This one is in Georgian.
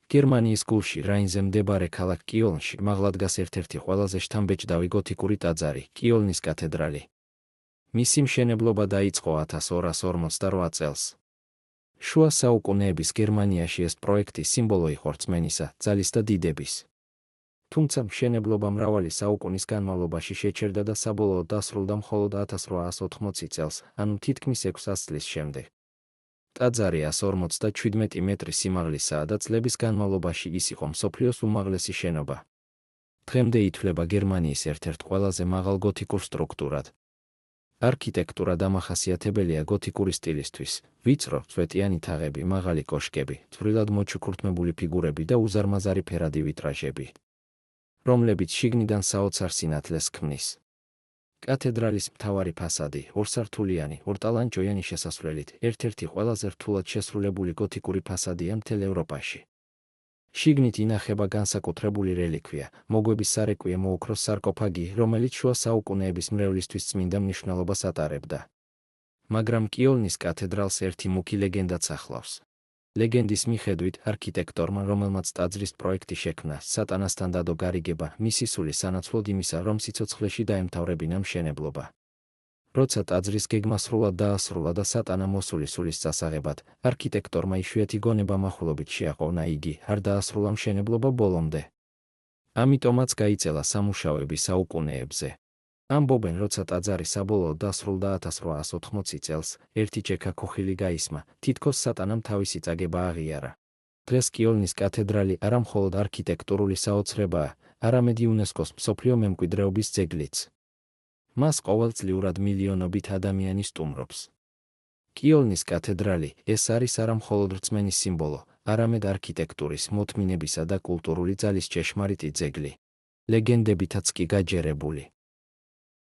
გერმანიის გულში რაინზე მდებარე ქალაქ კიოლნში მაღლა დგას ერთ-ერთი ყველაზე შთამბეჭდავი გოთიკური ტაძარი, კიოლნის კათედრალი. მისი მშენებლობა დაიწყო 1248 წელს. შუა საუკუნეების გერმანიაში ეს პროექტი სიმბოლო იყო რწმენისა, ძალის და დიდების. თუმცა მშენებლობა მრავალი საუკუნის განმავლობაში შეჩერდა და საბოლოოდ დასრულდა მხოლოდ 1880 წელს, ანუ თითქმის 600 წლის შემდეგ. ტაძარი 157 მეტრი სიმაღლისაა და წლების განმავლობაში ის იყო მსოფლიოს უმაღლესი შენობა. დღემდე ითვლება გერმანიის ერთ-ერთ ყველაზე მაღალ გოთიკურ სტრუქტურად. არქიტექტურა დამახასიათებელია გოთიკური სტილისთვის, ვიწრო, წვეტიანი თაღები, მაღალი კოშკები, წვრილად მოჩუქურთმებული ფიგურები და უზარმაზარი ფერადი ვიტრაჟები, რომლებიც შიგნიდან საოცარ სინათლეს ქმნის. კათედრალის მთავარი ფასადი, ორსართულიანი, ორტალანჯოიანი შესასვლელით, ერთ-ერთი ყველაზე რთულად შესრულებული გოთიკური ფასადია მთელ ევროპაში. შიგნით ინახება განსაკუთრებული რელიკვია, მოგვების სარეკვიემო ოქროს სარკოფაგი, რომელიც შუა საუკუნეების მრევლისთვის წმინდა მნიშვნელობას ატარებდა. მაგრამ კიოლნის კათედრალს ერთი მუქი ლეგენდაც ახლავს. ლეგენდის მიხედვით, არქიტექტორმა, რომელმაც ტაძრის პროექტი შექმნა, სატანასთან დადო გარიგება, მისი სული სანაცვლოდ იმისა, რომ სიცოცხლეში დაემთავრებინა მშენებლობა. როცა ტაძრის გეგმა სრულად დაასრულა და სატანა მოსული სულის წასაღებად, არქიტექტორმა იშვიათი გონება მახვილობით შეაყოვნა იგი, არ დაასრულა მშენებლობა ბოლომდე. ამიტომაც გაიწელა სამუშაოები საუკუნეებზე. ამბობენ, როცა ტაძარი საბოლოოდ დასრულდა 1880 წელს, ერთი ჩექა ქოხილი გაისმა, თითქოს სატანამ თავისი წაგება აღიარა. დღეს კიოლნის კათედრალი არა მხოლოდ არქიტექტურული საოცრებაა, არამედ იუნესკოს მსოფლიო მემკვიდრეობის ძეგლიც. მას ყოველწლიურად მილიონობით ადამიანი სტუმრობს. კიოლნის კათედრალი ეს არის არა მხოლოდ რწმენის სიმბოლო, არამედ არქიტექტურის, მოთმინებისა და კულტურული ძალის ჭეშმარიტი ძეგლი. ლეგენდებითაც კი გაჯერებული.